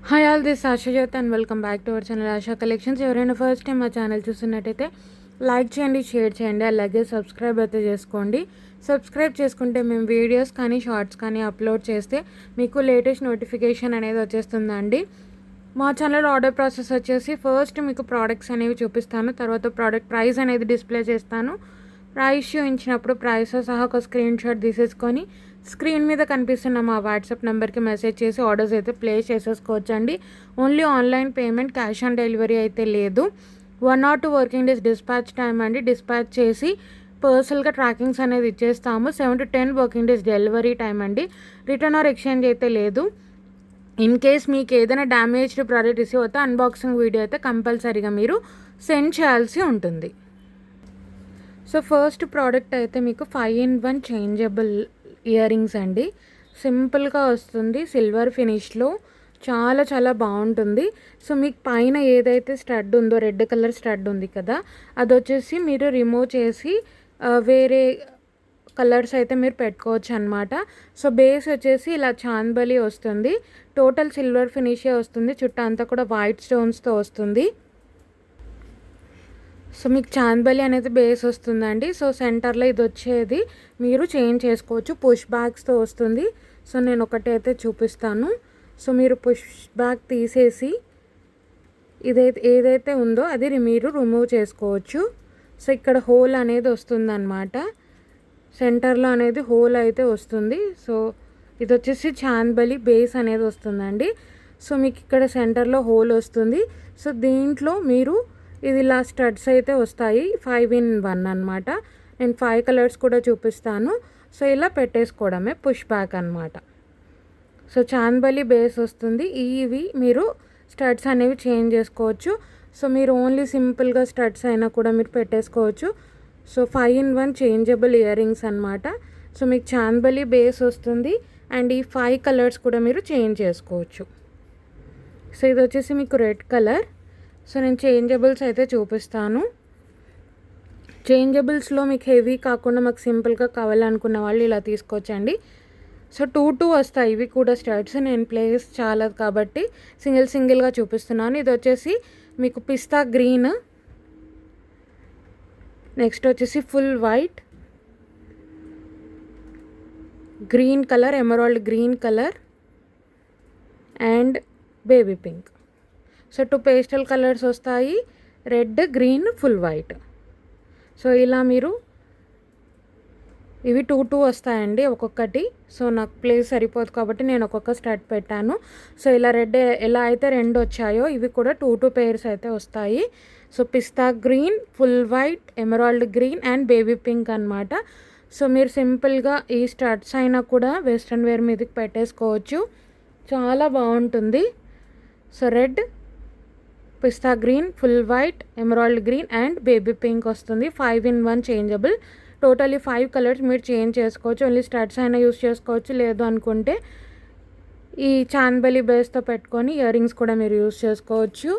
Hi all this Asha Jyoti and welcome back to our channel Asha collections. ఎవరైనా first time మా channel చూస్తున్నట్టయితే like చేయండి, share చేయండి, అలాగే సబ్స్క్రైబ్ అయితే చేసుకోండి. సబ్స్క్రైబ్ చేసుకుంటే మేము వీడియోస్ కానీ షార్ట్స్ కానీ అప్లోడ్ చేస్తే మీకు లేటెస్ట్ నోటిఫికేషన్ అనేది వచ్చేస్తుందండి. మా ఛానల్ ఆర్డర్ ప్రాసెస్ వచ్చేసి ఫస్ట్ మీకు ప్రోడక్ట్స్ అనేవి చూపిస్తాను, తర్వాత ప్రోడక్ట్ ప్రైస్ అనేది డిస్ప్లే చేస్తాను. ప్రైస్ చూపించినప్పుడు ప్రైస్తో సహా ఒక స్క్రీన్ షాట్ తీసేసుకొని స్క్రీన్ మీద కనిపిస్తున్న మా వాట్సాప్ నెంబర్కి మెసేజ్ చేసి ఆర్డర్స్ అయితే ప్లేస్ చేసేసుకోవచ్చండి. Only online payment, cash on delivery అయితే లేదు. 1 or 2 working days dispatch time అండి. డిస్పాచ్ చేసి పర్సనల్గా ట్రాకింగ్స్ అనేది ఇచ్చేస్తాము. 7 to 10 working days delivery time అండి. రిటర్న్ ఆర్ ఎక్స్చేంజ్ అయితే లేదు. ఇన్ కేస్ మీకు ఏదైనా డ్యామేజ్డ్ ప్రోడక్ట్ రిసీవ్ అవుతే అన్బాక్సింగ్ వీడియో అయితే కంపల్సరీగా మీరు సెండ్ చేయాల్సి ఉంటుంది. సో ఫస్ట్ ప్రోడక్ట్ అయితే మీకు 5-in-1 చేంజబుల్ ఇయర్ రింగ్స్ అండి. సింపుల్గా వస్తుంది, సిల్వర్ ఫినిష్లో చాలా చాలా బాగుంటుంది. సో మీకు పైన ఏదైతే స్టడ్ ఉందో, రెడ్ కలర్ స్టడ్ ఉంది కదా, అది వచ్చేసి మీరు రిమూవ్ చేసి వేరే కలర్స్ అయితే మీరు పెట్టుకోవచ్చు అనమాట. సో బేస్ వచ్చేసి ఇలా చాందబలి వస్తుంది. టోటల్ సిల్వర్ ఫినిషే వస్తుంది. చుట్టూ అంతా కూడా వైట్ స్టోన్స్తో వస్తుంది. సో మీకు చాందబలి అనేది బేస్ వస్తుందండి. సో సెంటర్లో ఇది వచ్చేది మీరు చేంజ్ చేసుకోవచ్చు. పుష్ బ్యాగ్స్తో వస్తుంది. సో నేను ఒకటి అయితే చూపిస్తాను. సో మీరు పుష్ బ్యాగ్ తీసేసి ఏదైతే ఉందో అది మీరు రిమూవ్ చేసుకోవచ్చు. సో ఇక్కడ హోల్ అనేది వస్తుందన్నమాట. సెంటర్లో అనేది హోల్ అయితే వస్తుంది. సో ఇది వచ్చేసి చాందబలి బేస్ అనేది వస్తుందండి. సో మీకు ఇక్కడ సెంటర్లో హోల్ వస్తుంది. సో దీంట్లో మీరు ఇది ఇలా స్టడ్స్ అయితే వస్తాయి. 5-in-1 అనమాట. నేను 5 కలర్స్ కూడా చూపిస్తాను. సో ఇలా పెట్టేసుకోవడమే పుష్ బ్యాక్ అనమాట. సో చాందబలి బేస్ వస్తుంది. ఇవి మీరు స్టడ్స్ అనేవి చేంజ్ చేసుకోవచ్చు. సో మీరు ఓన్లీ సింపుల్గా స్టడ్స్ అయినా కూడా మీరు పెట్టేసుకోవచ్చు. So 5-in-1 changeable ear rings అనమాట. సో మీకు చాందబలి బేస్ వస్తుంది అండ్ ఈ 5 కలర్స్ కూడా మీరు చేంజ్ చేసుకోవచ్చు. సో ఇది వచ్చేసి మీకు రెడ్ కలర్. సో నేను చేంజబుల్స్ అయితే చూపిస్తాను. చేంజబుల్స్లో మీకు హెవీ కాకుండా మాకు సింపుల్గా కావాలనుకున్న వాళ్ళు ఇలా తీసుకోవచ్చండి. సో 2 వస్తాయి ఇవి కూడా స్టడ్స్. నేను ప్లేస్ చాలా కాబట్టి సింగిల్గా చూపిస్తున్నాను. ఇది వచ్చేసి మీకు పిస్తా గ్రీన్, నెక్స్ట్ వచ్చేసి full white, green colour, emerald green colour and baby pink. So 2 pastel colours వస్తాయి, red, green, full white. So ఇలా మీరు ఇవి 2 వస్తాయండి ఒక్కొక్కటి. సో నాకు ప్లేస్ సరిపోదు కాబట్టి నేను ఒక్కొక్క స్టడ్ పెట్టాను. సో ఇలా రెడ్ ఎలా అయితే 2 వచ్చాయో ఇవి కూడా 2 పేర్స్ అయితే వస్తాయి. So pista green, full white, emerald green and baby pink అనమాట. సో మీరు సింపుల్గా ఈ స్టడ్స్ అయినా కూడా వెస్ట్రన్ వేర్ మీదకి పెట్టేసుకోవచ్చు, చాలా బాగుంటుంది. So red, pista green, full white, emerald green and baby pink వస్తుంది. 5-in-1 changeable. టోటలీ 5 కలర్స్ మీరు చేంజ్ చేసుకోవచ్చు. ఓన్లీ స్టడ్స్ అయినా యూస్ చేసుకోవచ్చు, లేదు అనుకుంటే ఈ చాందబలి బేస్తో పెట్టుకొని ఇయర్ రింగ్స్ కూడా మీరు యూస్ చేసుకోవచ్చు.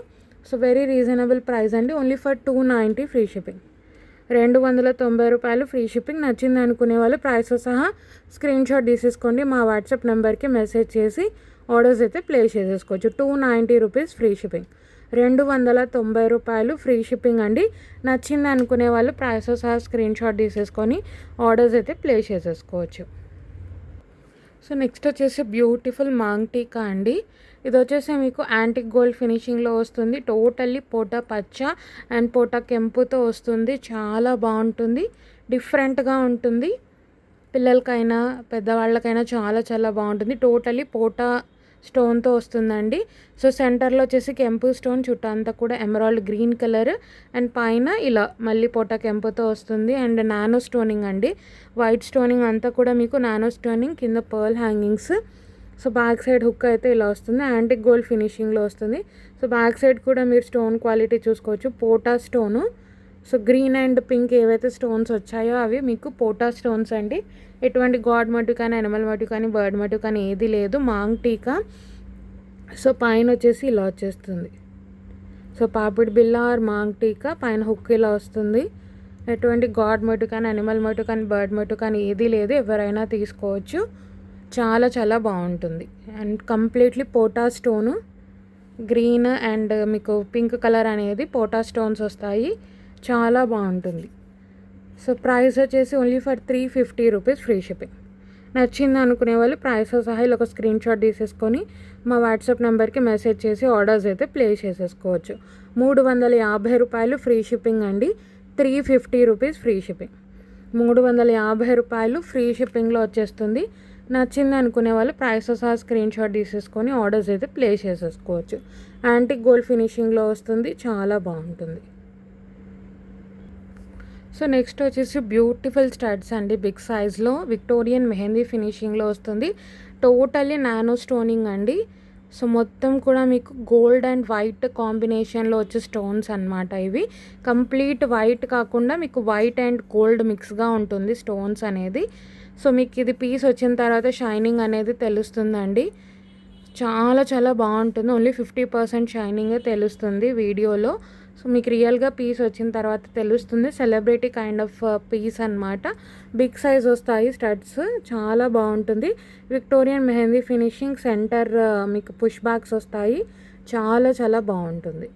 సో వెరీ రీజనబుల్ ప్రైస్ అండి. Only for 290 free shipping. 290 రూపాయలు ఫ్రీ షిప్పింగ్. నచ్చింది అనుకునే వాళ్ళు ప్రైస్తో సహా స్క్రీన్ షాట్ తీసేసుకోండి. మా వాట్సాప్ నెంబర్కి మెసేజ్ చేసి ఆర్డర్స్ అయితే ప్లేస్ చేసేసుకోవచ్చు. 290 రూపీస్ ఫ్రీ షిప్పింగ్. 290 రూపాయలు ఫ్రీ షిప్పింగ్ అండి. నచ్చింది అనుకునే వాళ్ళు ప్రైస్తో సహా స్క్రీన్ షాట్ తీసేసుకొని ఆర్డర్స్ అయితే ప్లేస్ చేసేసుకోవచ్చు. సో నెక్స్ట్ వచ్చేసి బ్యూటిఫుల్ మాంగ్ టీకా అండి. ఇది వచ్చేసి మీకు యాంటిక్ గోల్డ్ ఫినిషింగ్లో వస్తుంది. టోటల్లీ పోటా పచ్చ అండ్ పోటా కెంపుతో వస్తుంది. చాలా బాగుంటుంది, డిఫరెంట్గా ఉంటుంది. పిల్లలకైనా పెద్దవాళ్ళకైనా చాలా చాలా బాగుంటుంది. టోటలీ పోటా స్టోన్తో వస్తుందండి. సో సెంటర్లో వచ్చేసి కెంపు స్టోన్, చుట్టూ అంతా కూడా ఎమరాల్డ్ గ్రీన్ కలర్ అండ్ పైన ఇలా మళ్ళీ పోటా కెంపుతో వస్తుంది అండ్ నానో స్టోనింగ్ అండి. వైట్ స్టోనింగ్ అంతా కూడా మీకు నానో స్టోనింగ్, కింద pearl hangings. So back side hook అయితే ఇలా వస్తుంది, యాంటిక్ గోల్డ్ ఫినిషింగ్లో వస్తుంది. సో బ్యాక్ సైడ్ కూడా మీరు స్టోన్ క్వాలిటీ చూసుకోవచ్చు, పోటా stone. So green and pink ఏవైతే స్టోన్స్ వచ్చాయో అవి మీకు పోటా స్టోన్స్ అండి. ఎటువంటి గాడ్ మోటివ్ కానీ, ఎనిమల్ మోటివ్ కానీ, బర్డ్ మోటివ్ కానీ ఏది లేదు. మాంగ్ టీకా. సో పైన వచ్చేసి ఇలా వచ్చేస్తుంది. సో పాపిడి బిల్ల ఆర్ మాంగ్ టీకా పైన హుక్ ఇలా వస్తుంది. ఎటువంటి గాడ్ మోటివ్ కానీ, ఎనిమల్ మోటివ్ కానీ, బర్డ్ మోటివ్ కానీ ఏది లేదు. ఎవరైనా తీసుకోవచ్చు, చాలా చాలా బాగుంటుంది. అండ్ కంప్లీట్లీ పోటా స్టోను. గ్రీన్ అండ్ మీకు పింక్ కలర్ అనేది పోటా స్టోన్స్ వస్తాయి. చాలా బాగుంటుంది. సో ప్రైస్ వచ్చేసి only for 350 rupees free shipping. నచ్చింది అనుకునే వాళ్ళు ప్రైస్తో సహా ఇలా ఒక స్క్రీన్ షాట్ తీసేసుకొని మా వాట్సాప్ నెంబర్కి మెసేజ్ చేసి ఆర్డర్స్ అయితే ప్లేస్ చేసేసుకోవచ్చు. 350 రూపాయలు ఫ్రీ షిప్పింగ్ అండి. 350 రూపీస్ ఫ్రీ షిప్పింగ్. 350 రూపాయలు ఫ్రీ షిప్పింగ్లో వచ్చేస్తుంది. నచ్చింది అనుకునే వాళ్ళు ప్రైస్తో సహా స్క్రీన్ షాట్ తీసేసుకొని ఆర్డర్స్ అయితే ప్లేస్ చేసేసుకోవచ్చు. యాంటిక్ గోల్డ్ ఫినిషింగ్లో వస్తుంది. చాలా బాగుంటుంది. సో నెక్స్ట్ వచ్చేసి బ్యూటిఫుల్ స్టడ్స్ అండి. బిగ్ సైజ్లో విక్టోరియన్ మెహందీ ఫినిషింగ్లో వస్తుంది. టోటల్లీ నానో స్టోనింగ్ అండి. సో మొత్తం కూడా మీకు గోల్డ్ అండ్ వైట్ కాంబినేషన్లో వచ్చే స్టోన్స్ అనమాట. ఇవి కంప్లీట్ వైట్ కాకుండా మీకు వైట్ అండ్ గోల్డ్ మిక్స్గా ఉంటుంది స్టోన్స్ అనేది. సో మీకు ఇది పీస్ వచ్చిన తర్వాత షైనింగ్ అనేది తెలుస్తుందండి. చాలా చాలా బాగుంటుంది. ఓన్లీ 50% షైనింగే తెలుస్తుంది వీడియోలో. సో మీకు రియల్గా పీస్ వచ్చిన తర్వాత తెలుస్తుంది. సెలబ్రిటీ కైండ్ ఆఫ్ పీస్ అనమాట. బిగ్ సైజ్ వస్తాయి స్టడ్స్. చాలా బాగుంటుంది. విక్టోరియన్ మెహందీ ఫినిషింగ్ సెంటర్ మీకు పుష్ బ్యాక్స్ వస్తాయి. చాలా చాలా బాగుంటుంది.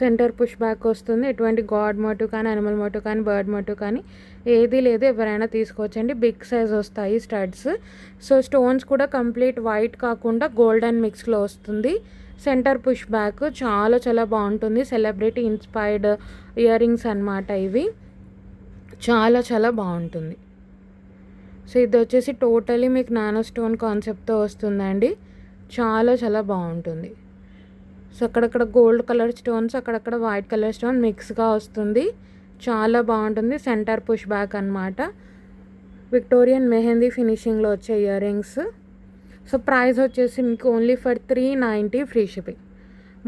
సెంటర్ పుష్ బ్యాక్ వస్తుంది. ఎటువంటి గాడ్ మోటివ్ కానీ అనిమల్ మోటివ్ కానీ బర్డ్ మోటివ్ కానీ ఏది లేదు. ఎవరైనా తీసుకోవచ్చండి. బిగ్ సైజ్ వస్తాయి స్టడ్స్. సో స్టోన్స్ కూడా కంప్లీట్ వైట్ కాకుండా గోల్డెన్ మిక్స్లో వస్తుంది. సెంటర్ పుష్ బ్యాక్ చాలా చాలా బాగుంటుంది. సెలబ్రిటీ ఇన్స్పైర్డ్ ఇయర్ రింగ్స్ అనమాట ఇవి. చాలా చాలా బాగుంటుంది. సో ఇది వచ్చేసి టోటలీ మీకు నానో స్టోన్ కాన్సెప్ట్తో వస్తుందండి. చాలా చాలా బాగుంటుంది. సో అక్కడక్కడ గోల్డ్ కలర్ స్టోన్స్, అక్కడక్కడ వైట్ కలర్ స్టోన్ మిక్స్గా వస్తుంది. చాలా బాగుంటుంది. సెంటర్ పుష్ బ్యాక్ అనమాట. విక్టోరియన్ మెహందీ ఫినిషింగ్లో వచ్చే ఇయర్ రింగ్స్. సో ప్రైస్ వచ్చేసి మీకు ఓన్లీ ఫర్ 390 ఫ్రీ షిప్పింగ్.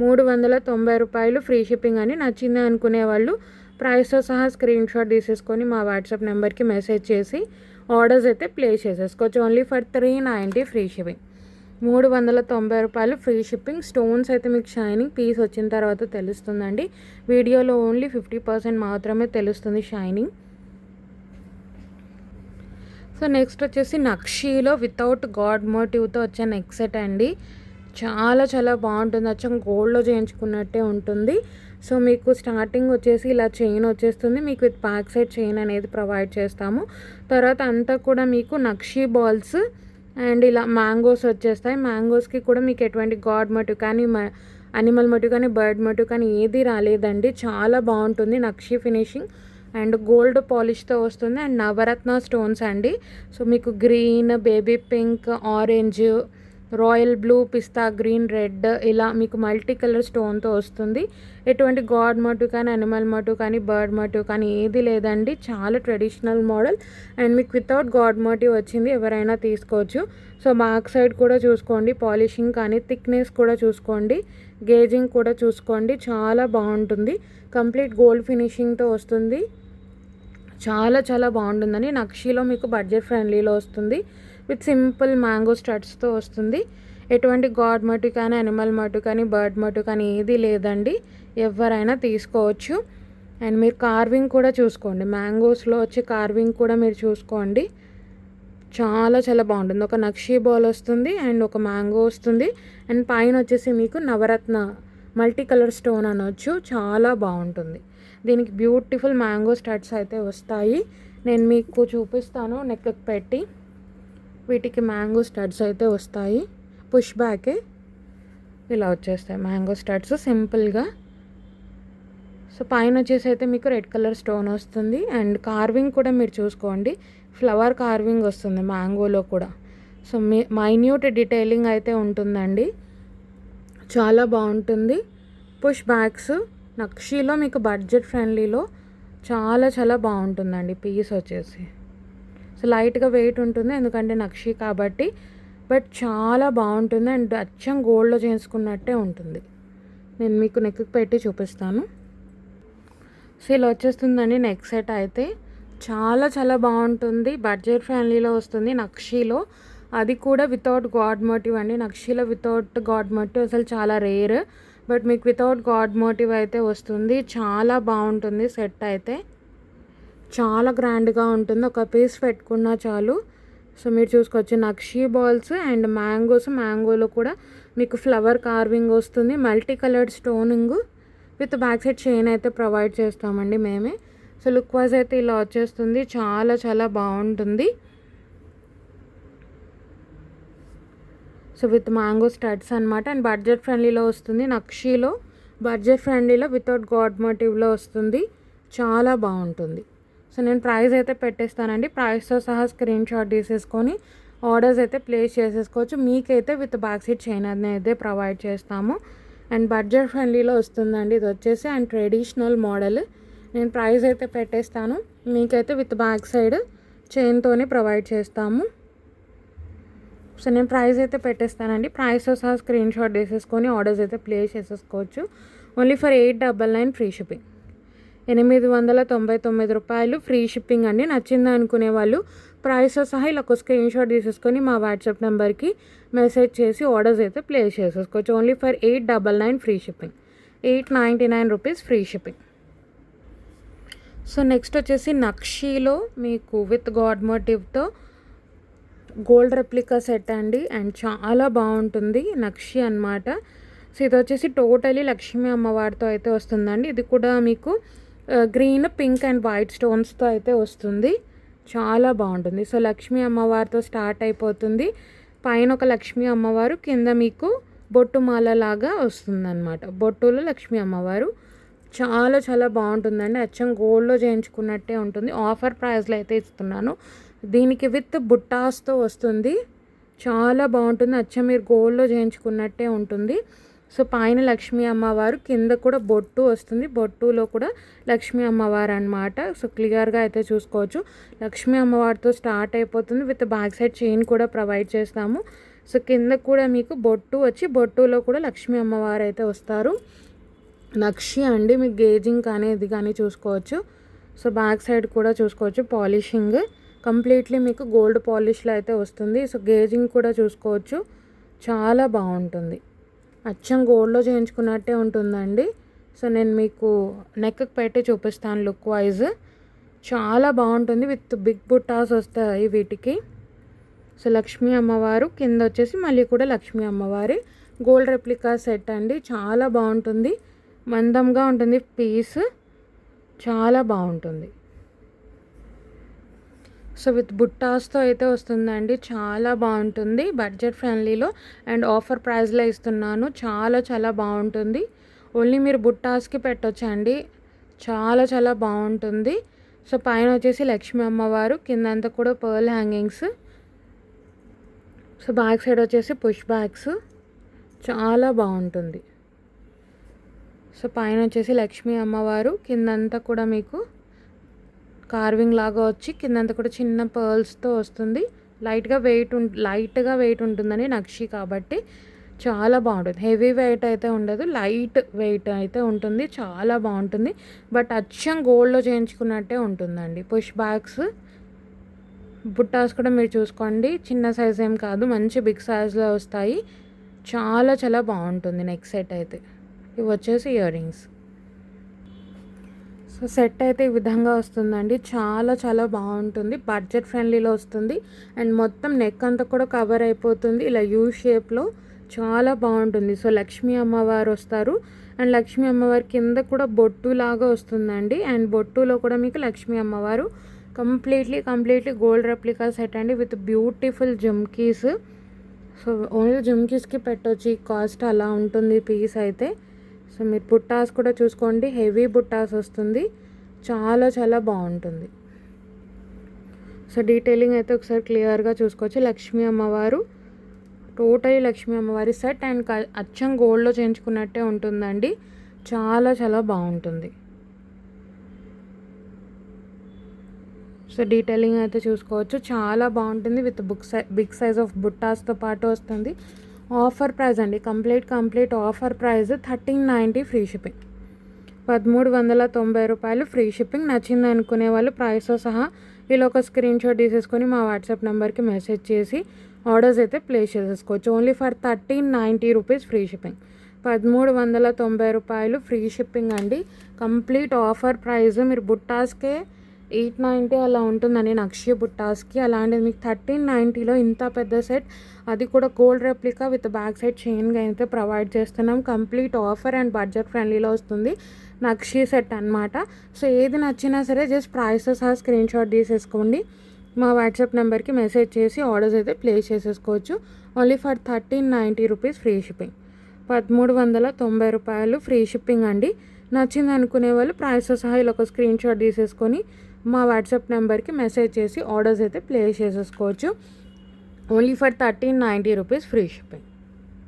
390 రూపాయలు ఫ్రీ షిప్పింగ్ అని. నచ్చింది అనుకునే వాళ్ళు ప్రైస్తో సహా స్క్రీన్ షాట్ తీసేసుకొని మా వాట్సాప్ నెంబర్కి మెసేజ్ చేసి ఆర్డర్స్ అయితే ప్లేస్ చేసేసుకోవచ్చు. Only for 390 free shipping. 390 రూపాయలు ఫ్రీ షిప్పింగ్. స్టోన్స్ అయితే మీకు షైనింగ్ పీస్ వచ్చిన తర్వాత తెలుస్తుందండి. వీడియోలో ఓన్లీ 50% మాత్రమే తెలుస్తుంది షైనింగ్. సో నెక్స్ట్ వచ్చేసి నక్షీలో వితౌట్ గాడ్ మోటివ్తో వచ్చే నెక్ సెట్ అండి. చాలా చాలా బాగుంటుంది. అచ్చం గోల్డ్లో చేయించుకున్నట్టే ఉంటుంది. సో మీకు స్టార్టింగ్ వచ్చేసి ఇలా చైన్ వచ్చేస్తుంది. మీకు విత్ బ్యాక్ సైడ్ చైన్ అనేది ప్రొవైడ్ చేస్తాము. తర్వాత అంతా కూడా మీకు నక్షీ బాల్స్ అండ్ ఇలా మ్యాంగోస్ వచ్చేస్తాయి. మ్యాంగోస్కి కూడా మీకు ఎటువంటి గాడ్ మోటివ్ కానీ అనిమల్ మోటివ్ కానీ బర్డ్ మోటివ్ కానీ ఏది రాలేదండి. చాలా బాగుంటుంది. నక్షీ ఫినిషింగ్ అండ్ గోల్డ్ పాలిష్తో వస్తుంది. అండ్ నవరత్న స్టోన్స్ అండి. సో మీకు green, baby pink, orange, royal blue, pista green, red ఇలా మీకు మల్టీ కలర్ స్టోన్తో వస్తుంది. ఎటువంటి గాడ్ మోటివ్ కానీ అనిమల్ మోటివ్ కానీ బర్డ్ మోటివ్ కానీ ఏది లేదండి. చాలా ట్రెడిషనల్ మోడల్ అండ్ మీకు వితౌట్ గాడ్ మోటివ్ వచ్చింది. ఎవరైనా తీసుకోవచ్చు. సో బ్యాక్ సైడ్ కూడా చూసుకోండి. పాలిషింగ్ కానీ థిక్నెస్ కూడా చూసుకోండి. గేజింగ్ కూడా చూసుకోండి. చాలా బాగుంటుంది. కంప్లీట్ గోల్డ్ ఫినిషింగ్తో వస్తుంది. చాలా చాలా బాగుంటుందని. నక్షీలో మీకు బడ్జెట్ ఫ్రెండ్లీలో వస్తుంది. విత్ సింపుల్ మ్యాంగో స్టడ్స్తో వస్తుంది. ఎటువంటి గాడ్ మోటివ్ కానీ అనిమల్ మోటివ్ కానీ బర్డ్ మోటివ్ కానీ ఏది లేదండి. ఎవరైనా తీసుకోవచ్చు. అండ్ మీరు కార్వింగ్ కూడా చూసుకోండి. మ్యాంగోస్లో వచ్చే కార్వింగ్ కూడా మీరు చూసుకోండి. చాలా చాలా బాగుంటుంది. ఒక నక్షీ బాల్ వస్తుంది అండ్ ఒక మ్యాంగో వస్తుంది. అండ్ పైన వచ్చేసి మీకు నవరత్న మల్టీ కలర్ స్టోన్ అనొచ్చు. చాలా బాగుంటుంది. దీనికి బ్యూటిఫుల్ మ్యాంగో స్టడ్స్ అయితే వస్తాయి. నేను మీకు చూపిస్తాను నెక్ పెట్టి. వీటికి మ్యాంగో స్టడ్స్ అయితే వస్తాయి. పుష్ బ్యాకే ఇలా వచ్చేస్తాయి మ్యాంగో స్టడ్స్ సింపుల్గా. సో పైన వచ్చేసి అయితే మీకు రెడ్ కలర్ స్టోన్ వస్తుంది. అండ్ కార్వింగ్ కూడా మీరు చూసుకోండి. ఫ్లవర్ కార్వింగ్ వస్తుంది మ్యాంగోలో కూడా. సో మైన్యూట్ డీటెయిలింగ్ అయితే ఉంటుందండి. చాలా బాగుంటుంది. పుష్ బ్యాక్స్ నక్షీలో మీకు బడ్జెట్ ఫ్రెండ్లీలో చాలా చాలా బాగుంటుందండి. పీస్ వచ్చేసి సో లైట్గా వెయిట్ ఉంటుంది ఎందుకంటే నక్షీ కాబట్టి. బట్ చాలా బాగుంటుంది అండ్ అచ్చం గోల్డ్లో చేసుకున్నట్టే ఉంటుంది. నేను మీకు నెక్ పెట్టి చూపిస్తాను. సో ఇలా వచ్చేస్తుందండి నెక్ సెట్ అయితే. చాలా చాలా బాగుంటుంది. బడ్జెట్ ఫ్రెండ్లీలో వస్తుంది నక్షీలో. అది కూడా వితౌట్ గాడ్ మోటివ్ అండి. నక్షీలో వితౌట్ గాడ్ మోటివ్ అసలు చాలా రేర్. బట్ మీకు వితౌట్ గాడ్ మోటివ్ అయితే వస్తుంది. చాలా బాగుంటుంది సెట్ అయితే. చాలా గ్రాండ్గా ఉంటుంది. ఒక పీస్ పెట్టుకున్నా చాలు. సో మీరు చూసుకోవచ్చు నక్షీ బాల్స్ అండ్ మ్యాంగోలో కూడా మీకు ఫ్లవర్ కార్వింగ్ వస్తుంది, multi coloured stoning with back side chain అయితే ప్రొవైడ్ చేస్తామండి మేమే. సో లుక్ వైజ్ అయితే ఇలా వచ్చేస్తుంది, చాలా చాలా బాగుంటుంది. సో విత్ మ్యాంగో స్టడ్స్ అనమాట అండ్ బడ్జెట్ ఫ్రెండ్లీలో వస్తుంది. నక్షీలో బడ్జెట్ ఫ్రెండ్లీలో వితౌట్ గాడ్ మోటివ్లో వస్తుంది, చాలా బాగుంటుంది. సో నేను ప్రైస్ అయితే పెట్టేస్తానండి, ప్రైస్తో సహా స్క్రీన్ షాట్ తీసేసుకొని ఆర్డర్స్ అయితే ప్లేస్ చేసేసుకోవచ్చు. మీకైతే విత్ బ్యాక్ సైడ్ చైన్ అనేది ప్రొవైడ్ చేస్తాము అండ్ బడ్జెట్ ఫ్రెండ్లీలో వస్తుందండి ఇది వచ్చేసి అండ్ ట్రెడిషనల్ మోడల్. నేను ప్రైస్ అయితే పెట్టేస్తాను, మీకైతే విత్ బ్యాక్ సైడ్ చైన్తోనే ప్రొవైడ్ చేస్తాము. సో నేను ప్రైస్ అయితే పెట్టేస్తానండి, ప్రైస్తో సహా స్క్రీన్ షాట్ తీసేసుకొని ఆర్డర్స్ అయితే ప్లేస్ చేసేసుకోవచ్చు. ఓన్లీ ఫర్ 899 ఫ్రీ షిప్పింగ్, 899 రూపాయలు ఫ్రీ షిప్పింగ్ అండి. నచ్చింది అనుకునే వాళ్ళు ప్రైస్తో సహా ఇలా ఒక స్క్రీన్ షాట్ తీసేసుకొని మా వాట్సాప్ నెంబర్కి మెసేజ్ చేసి ఆర్డర్స్ అయితే ప్లేస్ చేసేసుకోవచ్చు. Only for 899 free shipping, 899 rupees free shipping. So next వచ్చేసి నక్షీలో మీకు విత్ గాడ్ మోటివ్తో గోల్డ్ రెప్లికా సెట్ అండి అండ్ చాలా బాగుంటుంది నక్షి అనమాట. సో ఇది వచ్చేసి టోటలీ లక్ష్మీ అమ్మవారితో అయితే వస్తుందండి. ఇది కూడా మీకు గ్రీన్, పింక్ అండ్ వైట్ స్టోన్స్తో అయితే వస్తుంది, చాలా బాగుంటుంది. సో లక్ష్మీ అమ్మవారితో స్టార్ట్ అయిపోతుంది, పైన ఒక లక్ష్మీ అమ్మవారు, కింద మీకు బొట్టు మాల లాగా వస్తుందన్నమాట. బొట్టులో లక్ష్మీ అమ్మవారు చాలా చాలా బాగుంటుందండి, అచ్చం గోల్డ్లో చేయించుకున్నట్టే ఉంటుంది. ఆఫర్ ప్రైస్లో అయితే ఇస్తున్నాను, దీనికి విత్ బుట్టాస్తో వస్తుంది, చాలా బాగుంటుంది, అచ్చం మీరు గోల్డ్లో చేయించుకున్నట్టే ఉంటుంది. సో పైన లక్ష్మీ అమ్మవారు, కింద కూడా బొట్టు వస్తుంది, బొట్టులో కూడా లక్ష్మీ అమ్మవారు అనమాట. సో క్లియర్గా అయితే చూసుకోవచ్చు, లక్ష్మీ అమ్మవారితో స్టార్ట్ అయిపోతుంది, విత్ బ్యాక్ సైడ్ చైన్ కూడా ప్రొవైడ్ చేస్తాము. సో కింద కూడా మీకు బొట్టు వచ్చి బొట్టులో కూడా లక్ష్మీ అమ్మవారు అయితే వస్తారు. నక్షి అండి, మీకు గేజింగ్ కానీ ఇది కానీ చూసుకోవచ్చు. సో బ్యాక్ సైడ్ కూడా చూసుకోవచ్చు, పాలిషింగ్ కంప్లీట్లీ మీకు గోల్డ్ పాలిష్లో అయితే వస్తుంది. సో గేజింగ్ కూడా చూసుకోవచ్చు, చాలా బాగుంటుంది, అచ్చం గోల్డ్లో చేయించుకున్నట్టే ఉంటుందండి. సో నేను మీకు నెక్కి పెట్టి చూపిస్తాను లుక్ వైజ్, చాలా బాగుంటుంది, విత్ బిగ్ బుట్టాస్ వస్తాయి వీటికి. సో లక్ష్మీ అమ్మవారు, కింద వచ్చేసి మళ్ళీ కూడా లక్ష్మీ అమ్మవారి గోల్డ్ రెప్లికా సెట్ అండి, చాలా బాగుంటుంది, మందంగా ఉంటుంది పీస్, చాలా బాగుంటుంది. సో విత్ బుట్టాస్తో అయితే వస్తుందండి, చాలా బాగుంటుంది, బడ్జెట్ ఫ్రెండ్లీలో అండ్ ఆఫర్ ప్రైస్లో ఇస్తున్నాను, చాలా చాలా బాగుంటుంది. ఓన్లీ మీరు బుట్టాస్కి పెట్టొచ్చండి, చాలా చాలా బాగుంటుంది. సో పైన వచ్చేసి లక్ష్మీ అమ్మవారు, కిందంతా కూడా pearl hangings. So back side వచ్చేసి పుష్ బ్యాగ్స్, చాలా బాగుంటుంది. సో పైన వచ్చేసి లక్ష్మీ అమ్మవారు, కిందంతా కూడా మీకు కార్వింగ్ లాగా వచ్చి కిందంతా కూడా చిన్న పర్ల్స్తో వస్తుంది, లైట్గా వెయిట్ ఉంటుందని నక్షి కాబట్టి చాలా బాగుంటుంది. హెవీ వెయిట్ అయితే ఉండదు, లైట్ వెయిట్ అయితే ఉంటుంది, చాలా బాగుంటుంది. బట్ అచ్చం గోల్డ్లో చేయించుకున్నట్టే ఉంటుందండి. పుష్ బ్యాగ్స్, బుట్టాస్ కూడా మీరు చూసుకోండి, చిన్న సైజ్ ఏం కాదు, మంచి బిగ్ సైజ్లో వస్తాయి, చాలా చాలా బాగుంటుంది. నెక్స్ట్ సెట్ అయితే ఇవి వచ్చేసి ఇయర్ రింగ్స్. సో సెట్ అయితే ఈ విధంగా వస్తుందండి, చాలా చాలా బాగుంటుంది, బడ్జెట్ ఫ్రెండ్లీలో వస్తుంది అండ్ మొత్తం నెక్ అంతా కూడా కవర్ అయిపోతుంది ఇలా యూ షేప్లో, చాలా బాగుంటుంది. సో లక్ష్మీ అమ్మవారు వస్తారు అండ్ లక్ష్మీ అమ్మవారి కింద కూడా బొట్టు లాగా వస్తుందండి అండ్ బొట్టులో కూడా మీకు లక్ష్మీ అమ్మవారు కంప్లీట్లీ గోల్డ్ రెప్లికా సెట్ అండి, with beautiful jhumkis. So only జుమ్కీస్కి పెట్టొచ్చు, ఈ కాస్ట్ అలా ఉంటుంది పీస్ అయితే. సో మీరు బుట్టాస్ కూడా చూసుకోండి, హెవీ బుట్టాస్ వస్తుంది, చాలా చాలా బాగుంటుంది. సో డీటెయిలింగ్ అయితే ఒకసారి క్లియర్గా చూసుకోవచ్చు. లక్ష్మీ అమ్మవారు, టోటలీ లక్ష్మీ అమ్మవారి సెట్ అండ్ అచ్చం గోల్డ్లో చేయించుకున్నట్టే ఉంటుందండి, చాలా చాలా బాగుంటుంది. సో డీటెయిలింగ్ అయితే చూసుకోవచ్చు, చాలా బాగుంటుంది, విత్ బిగ్ సైజ్ ఆఫ్ బుట్టాస్తో పాటు వస్తుంది. ఆఫర్ ప్రైస్ అండి, complete offer price 1390 free shipping, 1390 రూపాయలు ఫ్రీ షిప్పింగ్. నచ్చింది అనుకునే వాళ్ళు ప్రైస్తో సహా ఇలా ఒక స్క్రీన్ షాట్ తీసేసుకొని మా వాట్సాప్ నెంబర్కి మెసేజ్ చేసి ఆర్డర్స్ అయితే ప్లేస్ చేసేసుకోవచ్చు. Only for 1390 rupees free shipping, 1390 రూపాయలు ఫ్రీ షిప్పింగ్ అండి, కంప్లీట్ ఆఫర్ ప్రైస్. మీరు బుట్టాస్కే 890 అలా ఉంటుందండి నక్షి బుట్టాస్కి. అలాంటిది మీకు 1390లో ఇంత పెద్ద సెట్, అది కూడా gold replica with back side చైన్‌గా అయితే ప్రొవైడ్ చేస్తున్నాం. కంప్లీట్ ఆఫర్ అండ్ బడ్జెట్ ఫ్రెండ్లీలో వస్తుంది. నక్షి సెట్ అనమాట. సో ఏది నచ్చినా సరే జస్ట్ ప్రైస్‌తో సహా స్క్రీన్‌షాట్ తీసేసుకోండి. మా వాట్సాప్ నెంబర్కి మెసేజ్ చేసి ఆర్డర్స్ అయితే ప్లేస్ చేసేసుకోవచ్చు. Only for 1390 rupees free shipping. 1390 రూపాయలు ఫ్రీ షిప్పింగ్ అండి. నచ్చింది అనుకునే వాళ్ళు ప్రైస్‌తో సహా ఇలా ఒక స్క్రీన్‌షాట్ తీసేసుకొని మా వాట్సాప్ నెంబర్కి మెసేజ్ చేసి ఆర్డర్స్ అయితే ప్లేస్ చేసేసుకోవచ్చు. Only for 1390 rupees free shipping.